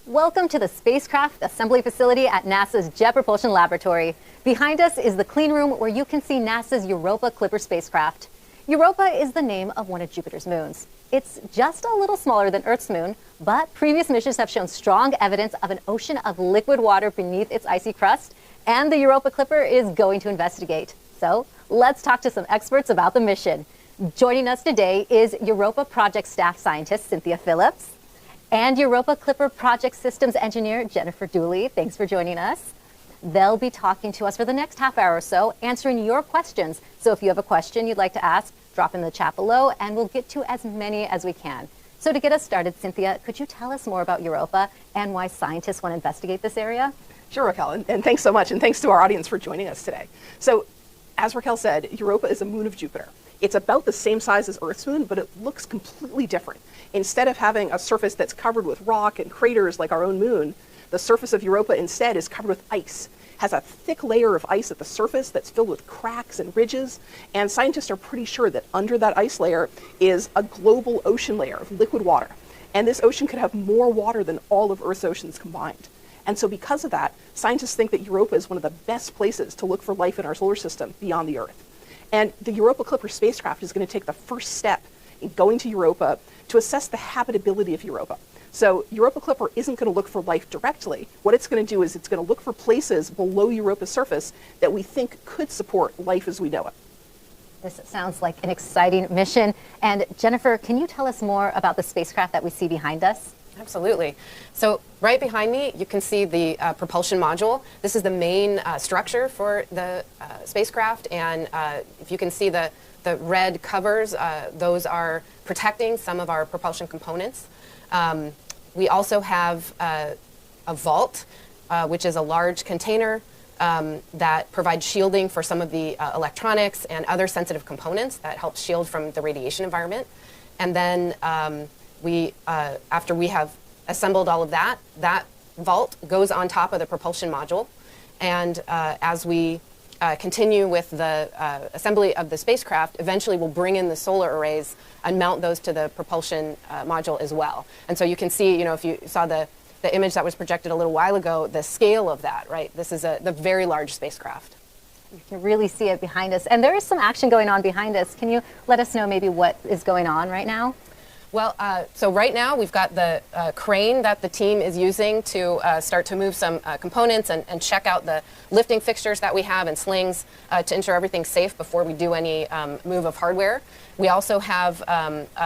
Welcome to the spacecraft assembly facility at NASA's Jet Propulsion Laboratory. Behind us is the clean room where you can see NASA's Europa Clipper spacecraft. Europa is the name of one of Jupiter's moons. It's just a little smaller than Earth's moon, but previous missions have shown strong evidence of an ocean of liquid water beneath its icy crust, and the Europa Clipper is going to investigate. So let's talk to some experts about the mission. Joining us today is Europa Project Staff Scientist Cynthia Phillips and Europa Clipper Project Systems Engineer Jennifer Dooley. Thanks for joining us. They'll be talking to us for the next half hour or so, answering your questions. So if you have a question you'd like to ask, drop in the chat below and we'll get to as many as we can. So to get us started, Cynthia, could you tell us more about Europa and why scientists want to investigate this area? Sure, Raquel, and thanks so much, and thanks to our audience for joining us today. So, as Raquel said, Europa is a moon of Jupiter. It's about the same size as Earth's moon, but it looks completely different. Instead of having a surface that's covered with rock and craters like our own moon, the surface of Europa instead is covered with ice. It has a thick layer of ice at the surface that's filled with cracks and ridges, and scientists are pretty sure that under that ice layer is a global ocean layer of liquid water. And this ocean could have more water than all of Earth's oceans combined. And so because of that, scientists think that Europa is one of the best places to look for life in our solar system beyond the Earth. And the Europa Clipper spacecraft is going to take the first step in going to Europa to assess the habitability of Europa. So Europa Clipper isn't going to look for life directly. What it's going to do is it's going to look for places below Europa's surface that we think could support life as we know it. This sounds like an exciting mission. And Jennifer, can you tell us more about the spacecraft that we see behind us? Absolutely. So right behind me, you can see the propulsion module. This is the main structure for the spacecraft. And if you can see the red covers, those are protecting some of our propulsion components. We also have a vault, which is a large container that provides shielding for some of the electronics and other sensitive components that helps shield from the radiation environment. And then after we have assembled all of that, that vault goes on top of the propulsion module. And as we continue with the assembly of the spacecraft, eventually we'll bring in the solar arrays and mount those to the propulsion module as well. And so you can see, if you saw the image that was projected a little while ago, the scale of that, right? This is the very large spacecraft. You can really see it behind us. And there is some action going on behind us. Can you let us know maybe what is going on right now? Well, so right now we've got the crane that the team is using to start to move some components and check out the lifting fixtures that we have and slings to ensure everything's safe before we do any move of hardware. We also have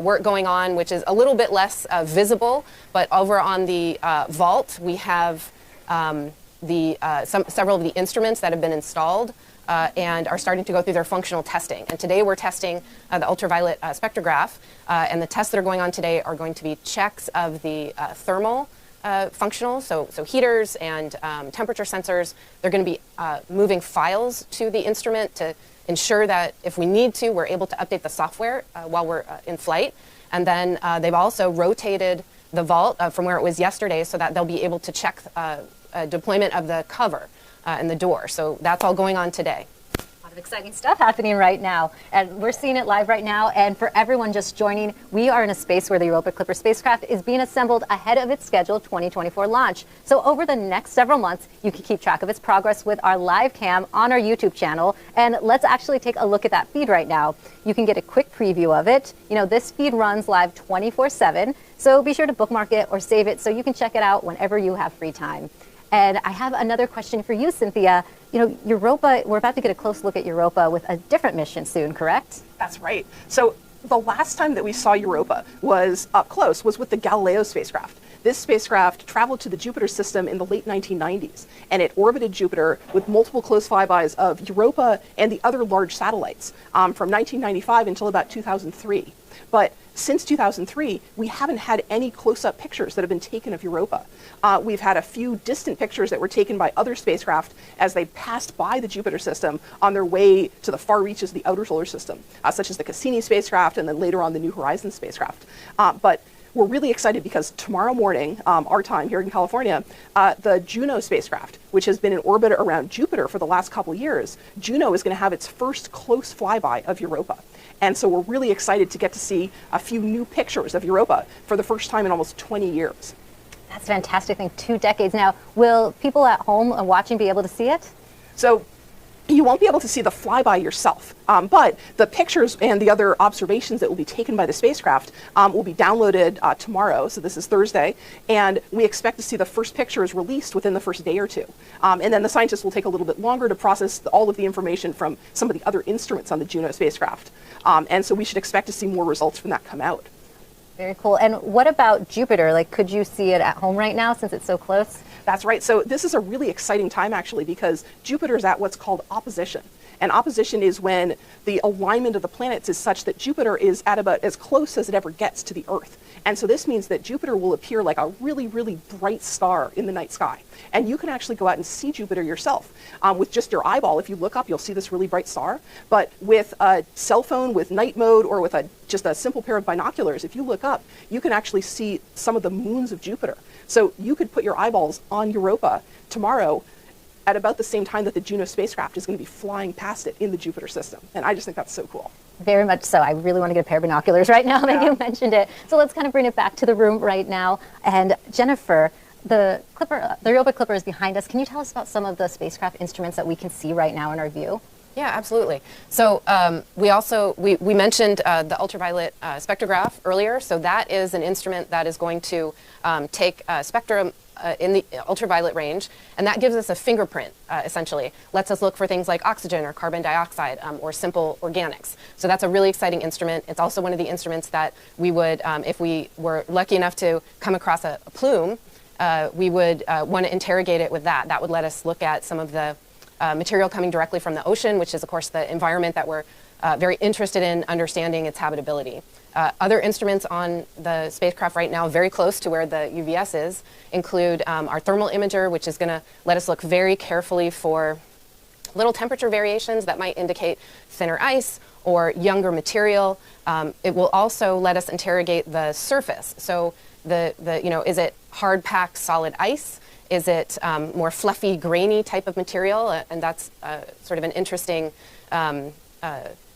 work going on which is a little bit less visible, but over on the vault we have several of the instruments that have been installed and are starting to go through their functional testing. And today we're testing the ultraviolet spectrograph, and the tests that are going on today are going to be checks of the thermal functional, so heaters and temperature sensors. They're going to be moving files to the instrument to ensure that if we need to, we're able to update the software while we're in flight. And then they've also rotated the vault from where it was yesterday so that they'll be able to check deployment of the cover and the door. So that's all going on today. A lot of exciting stuff happening right now. And we're seeing it live right now. And for everyone just joining, we are in a space where the Europa Clipper spacecraft is being assembled ahead of its scheduled 2024 launch. So over the next several months, you can keep track of its progress with our live cam on our YouTube channel. And let's actually take a look at that feed right now. You can get a quick preview of it. This feed runs live 24/7. So be sure to bookmark it or save it so you can check it out whenever you have free time. And I have another question for you, Cynthia. Europa, we're about to get a close look at Europa with a different mission soon, correct? That's right. So the last time that we saw Europa was up close was with the Galileo spacecraft. This spacecraft traveled to the Jupiter system in the late 1990s, and it orbited Jupiter with multiple close flybys of Europa and the other large satellites from 1995 until about 2003. But since 2003, we haven't had any close-up pictures that have been taken of Europa. We've had a few distant pictures that were taken by other spacecraft as they passed by the Jupiter system on their way to the far reaches of the outer solar system, such as the Cassini spacecraft and then later on the New Horizons spacecraft. But we're really excited because tomorrow morning, our time here in California, the Juno spacecraft, which has been in orbit around Jupiter for the last couple years, Juno is going to have its first close flyby of Europa. And so we're really excited to get to see a few new pictures of Europa for the first time in almost 20 years. That's fantastic. I think 2 decades now. Will people at home watching be able to see it? So you won't be able to see the flyby yourself, but the pictures and the other observations that will be taken by the spacecraft will be downloaded tomorrow, so this is Thursday, and we expect to see the first pictures released within the first day or two. And then the scientists will take a little bit longer to process all of the information from some of the other instruments on the Juno spacecraft. And so we should expect to see more results from that come out. Very cool. And what about Jupiter? Like, could you see it at home right now since it's so close? That's right. So this is a really exciting time, actually, because Jupiter is at what's called opposition. And opposition is when the alignment of the planets is such that Jupiter is at about as close as it ever gets to the Earth. And so this means that Jupiter will appear like a really, really bright star in the night sky. And you can actually go out and see Jupiter yourself with just your eyeball. If you look up, you'll see this really bright star. But with a cell phone, with night mode, or with just a simple pair of binoculars, if you look up, you can actually see some of the moons of Jupiter. So you could put your eyeballs on Europa tomorrow at about the same time that the Juno spacecraft is going to be flying past it in the Jupiter system. And I just think that's so cool. Very much so. I really want to get a pair of binoculars right now that you mentioned it. So let's kind of bring it back to the room right now. And Jennifer, the Europa Clipper is behind us. Can you tell us about some of the spacecraft instruments that we can see right now in our view? Yeah, absolutely. So we mentioned the ultraviolet spectrograph earlier. So that is an instrument that is going to take spectrum in the ultraviolet range, and that gives us a fingerprint, essentially. Lets us look for things like oxygen or carbon dioxide or simple organics. So that's a really exciting instrument. It's also one of the instruments that we would, if we were lucky enough to come across a plume, we would want to interrogate it with that. That would let us look at some of the material coming directly from the ocean, which is, of course, the environment that we're very interested in understanding its habitability. Other instruments on the spacecraft right now, very close to where the UVS is, include our thermal imager, which is going to let us look very carefully for little temperature variations that might indicate thinner ice or younger material. It will also let us interrogate the surface. So is it hard packed solid ice? Is it more fluffy, grainy type of material? And that's sort of an interesting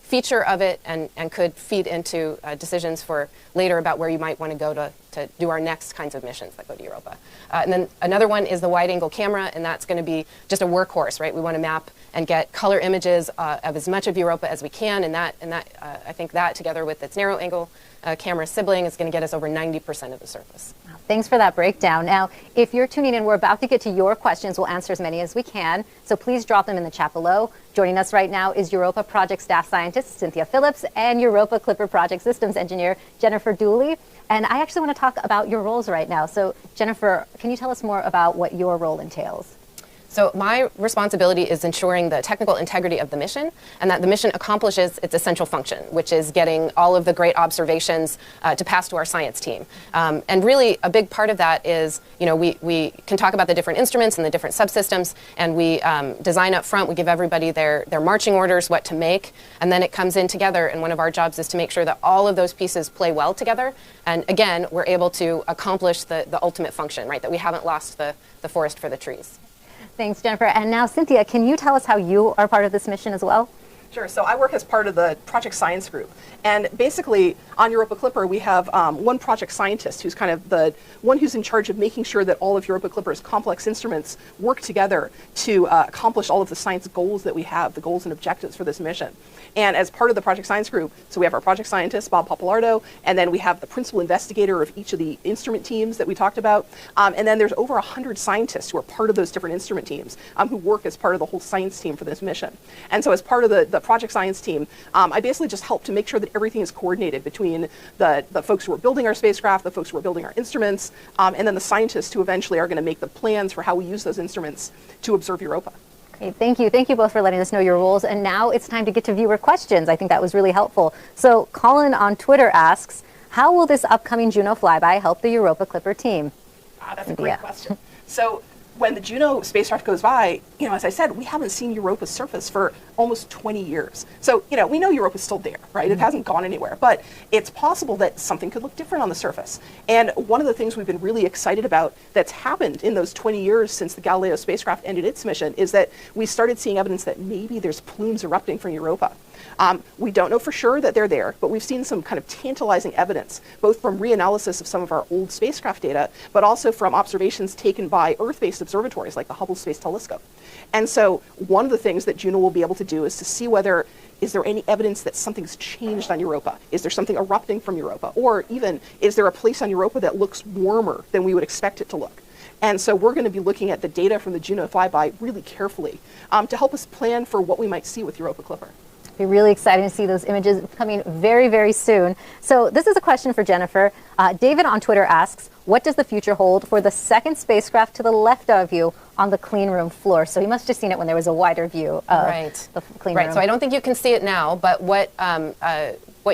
feature of it, and could feed into decisions for later about where you might want to go to do our next kinds of missions that go to Europa. And then another one is the wide angle camera, and that's going to be just a workhorse, right? We want to map and get color images of as much of Europa as we can, and I think that together with its narrow angle camera sibling is going to get us over 90% of the surface. Thanks for that breakdown. Now, if you're tuning in, we're about to get to your questions. We'll answer as many as we can, so please drop them in the chat below. Joining us right now is Europa Project Staff Scientist Cynthia Phillips and Europa Clipper Project Systems Engineer Jennifer Dooley. And I actually want to talk about your roles right now. So, Jennifer, can you tell us more about what your role entails? So my responsibility is ensuring the technical integrity of the mission, and that the mission accomplishes its essential function, which is getting all of the great observations to pass to our science team. And really, a big part of that is, we can talk about the different instruments and the different subsystems, and we design up front. We give everybody their marching orders, what to make, and then it comes in together. And one of our jobs is to make sure that all of those pieces play well together. And again, we're able to accomplish the ultimate function, right? That we haven't lost the forest for the trees. Thanks, Jennifer. And now, Cynthia, can you tell us how you are part of this mission as well? Sure. So I work as part of the project science group. And basically, on Europa Clipper, we have one project scientist who's kind of the one who's in charge of making sure that all of Europa Clipper's complex instruments work together to accomplish all of the science goals that we have, the goals and objectives for this mission. And as part of the project science group, so we have our project scientist, Bob Papalardo, and then we have the principal investigator of each of the instrument teams that we talked about. And then there's over 100 scientists who are part of those different instrument teams who work as part of the whole science team for this mission. And so as part of the project science team, I basically just help to make sure that everything is coordinated between the folks who are building our spacecraft, the folks who are building our instruments, and then the scientists who eventually are going to make the plans for how we use those instruments to observe Europa. Great, thank you. Thank you both for letting us know your roles. And now it's time to get to viewer questions. I think that was really helpful. So Colin on Twitter asks, how will this upcoming Juno flyby help the Europa Clipper team? That's a great question. So when the Juno spacecraft goes by, as I said, we haven't seen Europa's surface for almost 20 years. So, we know Europa's still there, right? It hasn't gone anywhere, but it's possible that something could look different on the surface. And one of the things we've been really excited about that's happened in those 20 years since the Galileo spacecraft ended its mission is that we started seeing evidence that maybe there's plumes erupting from Europa. We don't know for sure that they're there, but we've seen some kind of tantalizing evidence, both from reanalysis of some of our old spacecraft data, but also from observations taken by Earth-based observatories like the Hubble Space Telescope. And so one of the things that Juno will be able to do is to see whether is there any evidence that something's changed on Europa? Is there something erupting from Europa? Or even, is there a place on Europa that looks warmer than we would expect it to look? And so we're going to be looking at the data from the Juno flyby really carefully to help us plan for what we might see with Europa Clipper. It'll be really exciting to see those images coming very, very soon. So this is a question for Jennifer. David on Twitter asks, what does the future hold for the second spacecraft to the left of you on the clean room floor? So you must have seen it when there was a wider view of the clean room. Right, so I don't think you can see it now, but what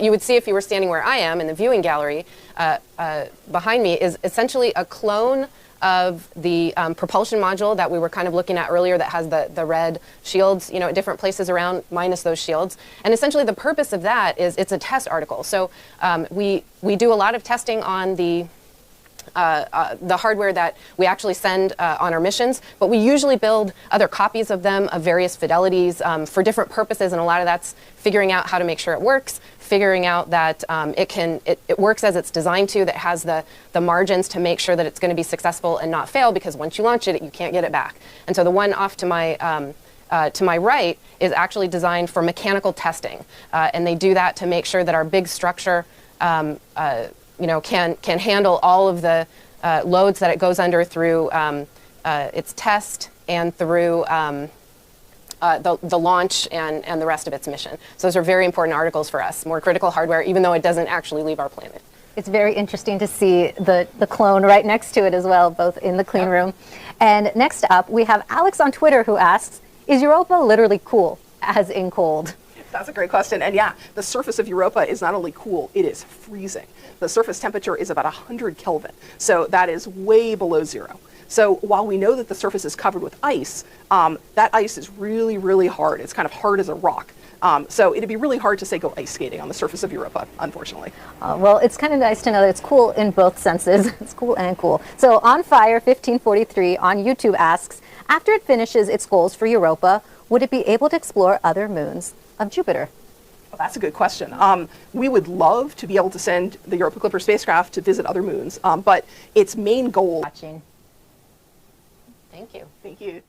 you would see if you were standing where I am in the viewing gallery behind me is essentially a clone of the propulsion module that we were kind of looking at earlier that has the red shields, you know, at different places around minus those shields. And essentially the purpose of that is it's a test article. So we do a lot of testing on the hardware that we actually send on our missions, but we usually build other copies of them of various fidelities for different purposes, and a lot of that's figuring out how to make sure it works, figuring out that it works as it's designed to, that has the margins to make sure that it's going to be successful and not fail, because once you launch it, you can't get it back. And so the one off to my right is actually designed for mechanical testing, and they do that to make sure that our big structure you know, can handle all of the loads that it goes under through its test and through the launch and the rest of its mission. So those are very important articles for us, more critical hardware, even though it doesn't actually leave our planet. It's very interesting to see the clone right next to it as well, both in the clean room. And next up, we have Alex on Twitter who asks, is Europa literally cool, as in cold? That's a great question. And yeah, the surface of Europa is not only cool, it is freezing. The surface temperature is about 100 Kelvin. So that is way below zero. So while we know that the surface is covered with ice, that ice is really, really hard. It's kind of hard as a rock. So it'd be really hard to say go ice skating on the surface of Europa, unfortunately. Well, it's kind of nice to know that it's cool in both senses. It's cool and cool. So On Fire 1543 on YouTube asks, after it finishes its goals for Europa, would it be able to explore other moons of Jupiter? Well, that's a good question. We would love to be able to send the Europa Clipper spacecraft to visit other moons, but its main goal... Watching. Thank you. Thank you.